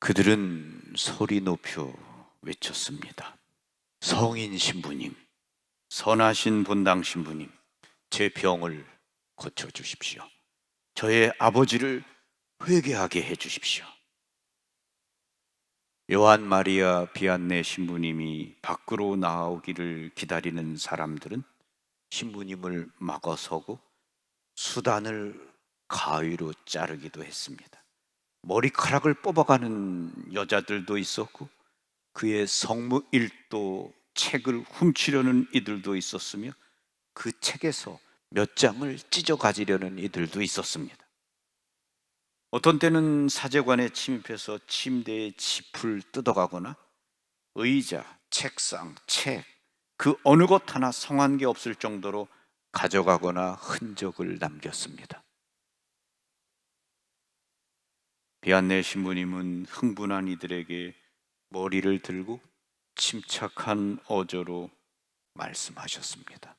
그들은 소리 높여 외쳤습니다. 성인 신부님, 선하신 본당 신부님, 제 병을 고쳐주십시오. 저의 아버지를 회개하게 해주십시오. 요한 마리아 비안네 신부님이 밖으로 나오기를 기다리는 사람들은 신부님을 막아서고 수단을 가위로 자르기도 했습니다. 머리카락을 뽑아가는 여자들도 있었고 그의 성무일도 책을 훔치려는 이들도 있었으며 그 책에서 몇 장을 찢어 가지려는 이들도 있었습니다. 어떤 때는 사제관에 침입해서 침대의 짚을 뜯어가거나 의자, 책상, 책, 그 어느 것 하나 성한 게 없을 정도로 가져가거나 흔적을 남겼습니다. 비안네 신부님은 흥분한 이들에게 머리를 들고 침착한 어조로 말씀하셨습니다.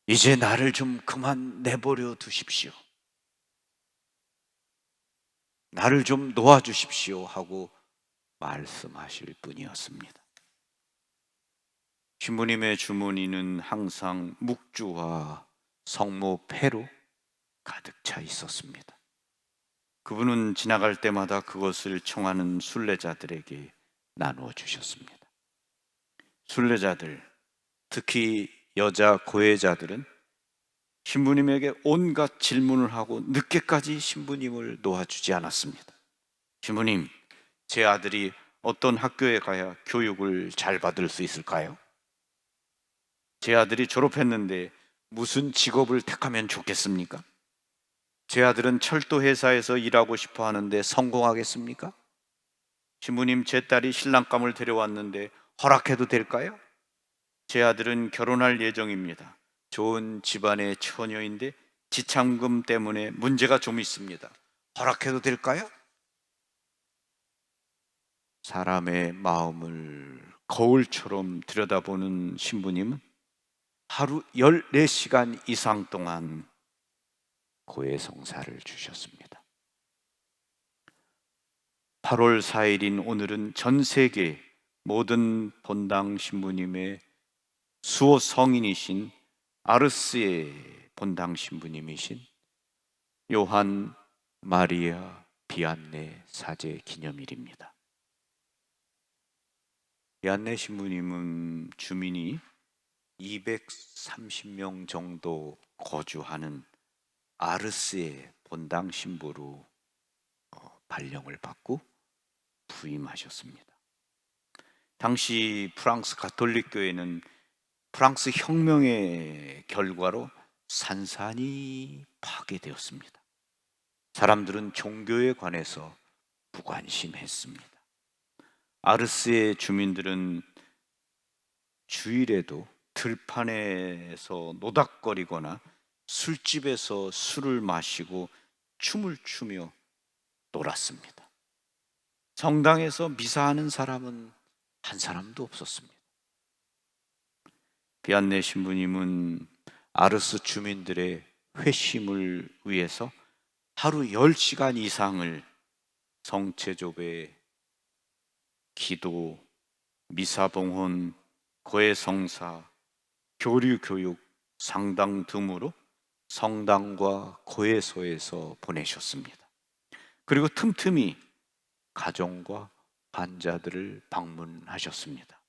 이제 나를 좀 그만 내버려 두십시오. 나를 좀 놓아주십시오 하고 말씀하실 뿐이었습니다. 신부님의 주머니는 항상 묵주와 성모패로 가득 차 있었습니다. 그분은 지나갈 때마다 그것을 청하는 순례자들에게 나누어 주셨습니다. 순례자들, 특히 여자 고해자들은 신부님에게 온갖 질문을 하고 늦게까지 신부님을 놓아주지 않았습니다. 신부님, 제 아들이 어떤 학교에 가야 교육을 잘 받을 수 있을까요? 제 아들이 졸업했는데 무슨 직업을 택하면 좋겠습니까? 제 아들은 철도 회사에서 일하고 싶어 하는데 성공하겠습니까? 신부님, 제 딸이 신랑감을 데려왔는데 허락해도 될까요? 제 아들은 결혼할 예정입니다. 좋은 집안의 처녀인데 지참금 때문에 문제가 좀 있습니다. 허락해도 될까요? 사람의 마음을 거울처럼 들여다보는 신부님은 하루 14시간 이상 동안 고해성사를 주셨습니다. 8월 4일인 오늘은 전 세계 모든 본당 신부님의 수호 성인이신 아르스의 본당 신부님이신 요한 마리아 비안네 사제 기념일입니다. 비안네 신부님은 주민이 230명 정도 거주하는 아르스의 본당 신부로 발령을 받고 부임하셨습니다. 당시 프랑스 가톨릭 교회는 프랑스 혁명의 결과로 산산이 파괴되었습니다. 사람들은 종교에 관해서 무관심했습니다. 아르스의 주민들은 주일에도 들판에서 노닥거리거나 술집에서 술을 마시고 춤을 추며 놀았습니다. 성당에서 미사하는 사람은 한 사람도 없었습니다. 비안네 신부님은 아르스 주민들의 회심을 위해서 하루 10시간 이상을 성체조배, 기도, 미사봉헌, 고해성사, 교류교육, 상당 등으로 성당과 고해소에서 보내셨습니다. 그리고 틈틈이 가정과 환자들을 방문하셨습니다.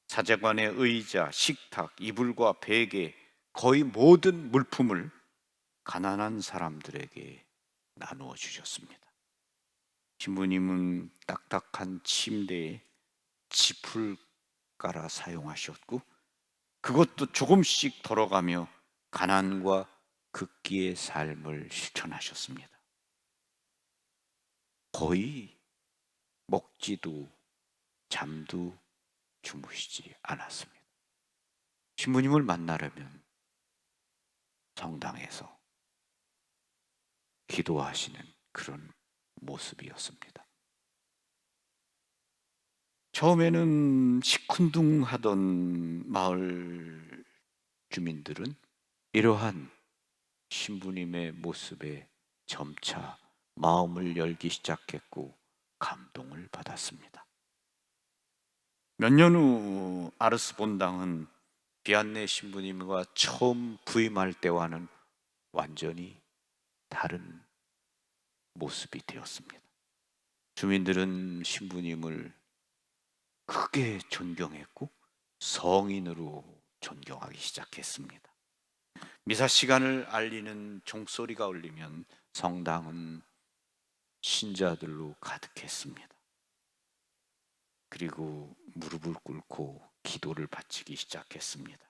사제관의 의자, 식탁, 이불과 베개, 거의 모든 물품을 가난한 사람들에게 나누어 주셨습니다. 신부님은 딱딱한 침대에 짚을 깔아 사용하셨고 그것도 조금씩 덜어가며 가난과 극기의 삶을 실천하셨습니다. 거의 먹지도 잠도 주무시지 않았습니다. 신부님을 만나려면 성당에서 기도하시는 그런 모습이었습니다. 처음에는 시큰둥하던 마을 주민들은 이러한 신부님의 모습에 점차 마음을 열기 시작했고 감동을 받았습니다. 몇 년 후 아르스 본당은 비안네 신부님과 처음 부임할 때와는 완전히 다른 모습이 되었습니다. 주민들은 신부님을 크게 존경했고 성인으로 존경하기 시작했습니다. 미사 시간을 알리는 종소리가 울리면 성당은 신자들로 가득했습니다. 그리고 무릎을 꿇고 기도를 바치기 시작했습니다.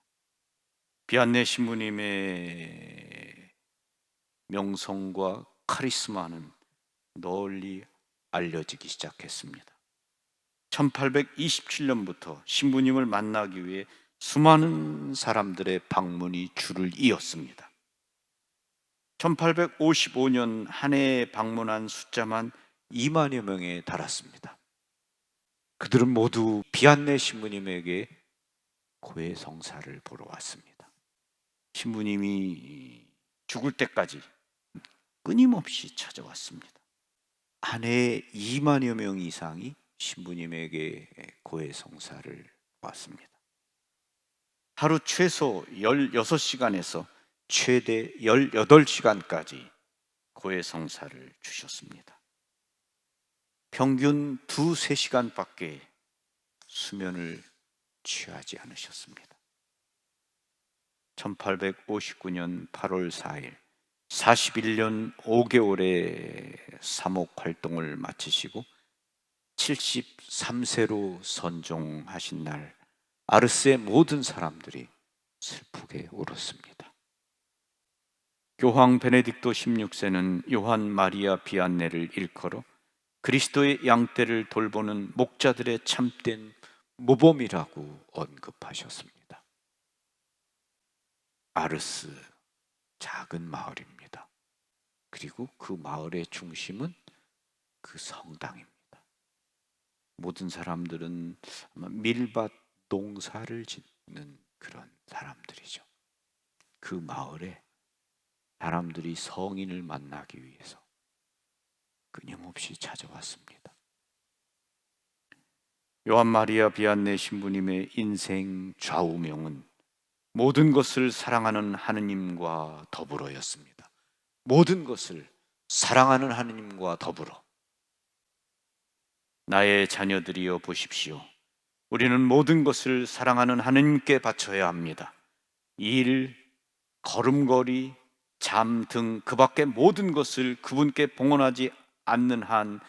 비안네 신부님의 명성과 카리스마는 널리 알려지기 시작했습니다. 1827년부터 신부님을 만나기 위해 수많은 사람들의 방문이 줄을 이었습니다. 1855년 한 해에 방문한 숫자만 2만여 명에 달았습니다. 그들은 모두 비안네 신부님에게 고해성사를 보러 왔습니다. 신부님이 죽을 때까지 끊임없이 찾아왔습니다. 한 해에 2만여 명 이상이 신부님에게 고해성사를 왔습니다. 하루 최소 16시간에서 최대 18시간까지 고해성사를 주셨습니다. 평균 2-3시간밖에 수면을 취하지 않으셨습니다. 1859년 8월 4일 41년 5개월의 사목 활동을 마치시고 73세로 선종하신 날 아르스의 모든 사람들이 슬프게 울었습니다. 교황 베네딕토 16세는 요한 마리아 비안네를 일컬어 그리스도의 양떼를 돌보는 목자들의 참된 모범이라고 언급하셨습니다. 아르스, 작은 마을입니다. 그리고 그 마을의 중심은 그 성당입니다. 모든 사람들은 아마 밀밭 농사를 짓는 그런 사람들이죠. 그 마을에 사람들이 성인을 만나기 위해서 끊임없이 찾아왔습니다. 요한 마리아 비안네 신부님의 인생 좌우명은 모든 것을 사랑하는 하느님과 더불어였습니다. 모든 것을 사랑하는 하느님과 더불어. 나의 자녀들이여 보십시오. 우리는 모든 것을 사랑하는 하느님께 바쳐야 합니다. 일, 걸음걸이, 잠 등 그 밖의 모든 것을 그분께 봉헌하지 않는 한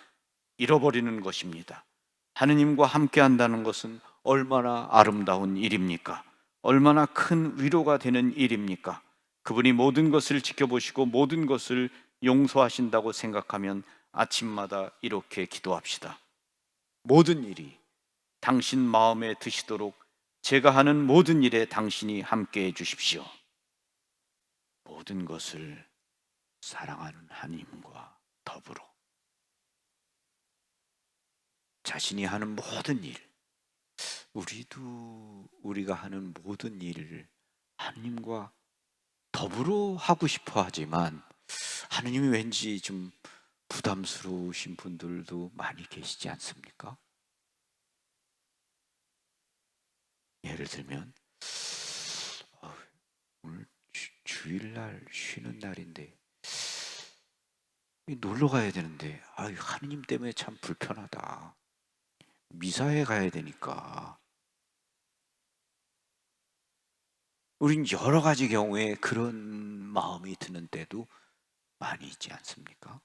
잃어버리는 것입니다. 하느님과 함께 한다는 것은 얼마나 아름다운 일입니까? 얼마나 큰 위로가 되는 일입니까? 그분이 모든 것을 지켜보시고 모든 것을 용서하신다고 생각하면 아침마다 이렇게 기도합시다. 모든 일이 당신 마음에 드시도록 제가 하는 모든 일에 당신이 함께 해 주십시오. 모든 것을 사랑하는 하나님과 더불어 자신이 하는 모든 일, 우리가 하는 모든 일을 하나님과 더불어 하고 싶어 하지만 하나님이 왠지 좀 부담스러우신 분들도 많이 계시지 않습니까? 예를 들면 오늘 주일날 쉬는 날인데 놀러 가야 되는데 하느님 때문에 참 불편하다. 미사에 가야 되니까. 우린 여러 가지 경우에 그런 마음이 드는 때도 많이 있지 않습니까?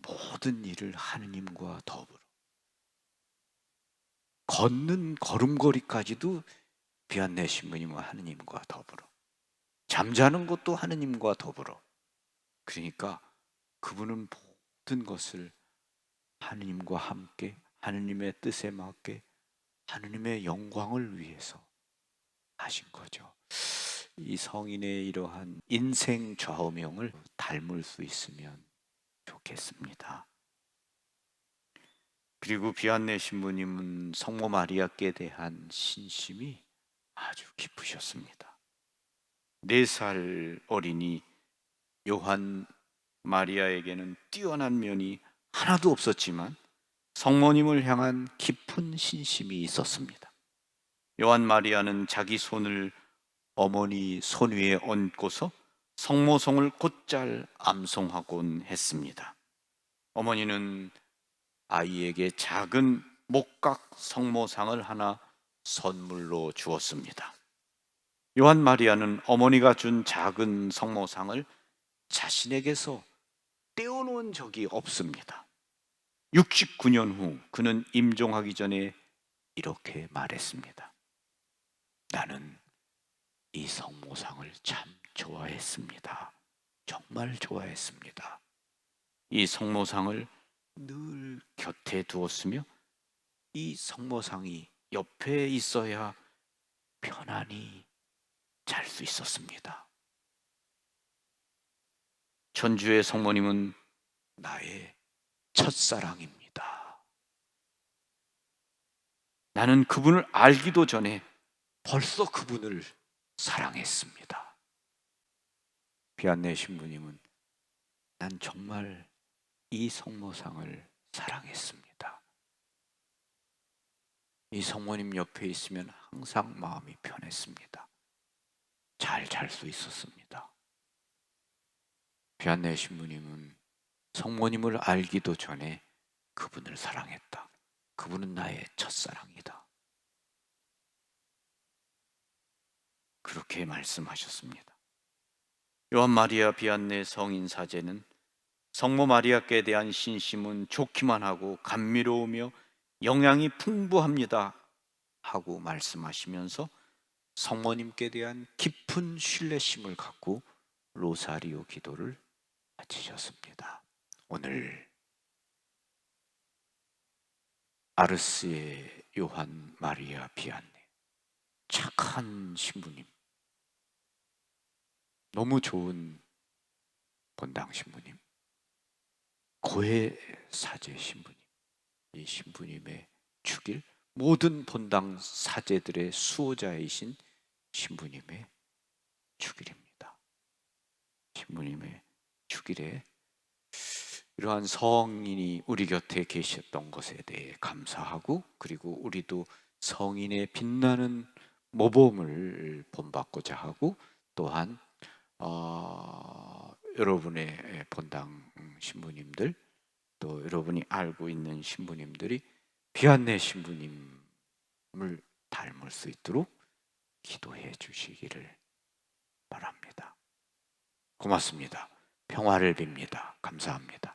모든 일을 하느님과 더불어 걷는 걸음걸이까지도 비안네 신부님과 하느님과 더불어 잠자는 것도 하느님과 더불어. 그러니까 그분은 모든 것을 하느님과 함께 하느님의 뜻에 맞게 하느님의 영광을 위해서 하신 거죠. 이 성인의 이러한 인생 좌우명을 닮을 수 있으면 좋겠습니다. 그리고 비안네 신부님은 성모 마리아께 대한 신심이 아주 깊으셨습니다. 4살 어린이 요한 마리아에게는 뛰어난 면이 하나도 없었지만 성모님을 향한 깊은 신심이 있었습니다. 요한 마리아는 자기 손을 어머니 손 위에 얹고서 성모성을 곧잘 암송하곤 했습니다. 어머니는 아이에게 작은 목각 성모상을 하나 선물로 주었습니다. 요한 마리아는 어머니가 준 작은 성모상을 자신에게서 떼어놓은 적이 없습니다. 69년 후 그는 임종하기 전에 이렇게 말했습니다. 나는 이 성모상을 참 좋아했습니다. 정말 좋아했습니다. 이 성모상을 늘 곁에 두었으며 이 성모상이 옆에 있어야 편안히 잘 수 있었습니다. 천주의 성모님은 나의 첫사랑입니다. 나는 그분을 알기도 전에 벌써 그분을 사랑했습니다. 비안내 신부님은 난 정말 이 성모상을 사랑했습니다. 이 성모님 옆에 있으면 항상 마음이 편했습니다. 잘 잘 수 있었습니다. 비안내 신부님은 성모님을 알기도 전에 그분을 사랑했다. 그분은 나의 첫사랑이다. 그렇게 말씀하셨습니다. 요한 마리아 비안네 성인 사제는 성모 마리아께 대한 신심은 좋기만 하고 감미로우며 영양이 풍부합니다 하고 말씀하시면서 성모님께 대한 깊은 신뢰심을 갖고 로사리오 기도를 바치셨습니다. 오늘 아르스의 요한 마리아 비안네, 착한 신부님, 너무 좋은 본당 신부님, 고해 사제 신부님, 이 신부님의 축일, 모든 본당 사제들의 수호자이신 신부님의 축일입니다. 신부님의 축일에 이러한 성인이 우리 곁에 계셨던 것에 대해 감사하고, 그리고 우리도 성인의 빛나는 모범을 본받고자 하고, 또한 여러분의 본당 신부님들, 또 여러분이 알고 있는 신부님들이 비안네 신부님을 닮을 수 있도록 기도해 주시기를 바랍니다. 고맙습니다. 평화를 빕니다. 감사합니다.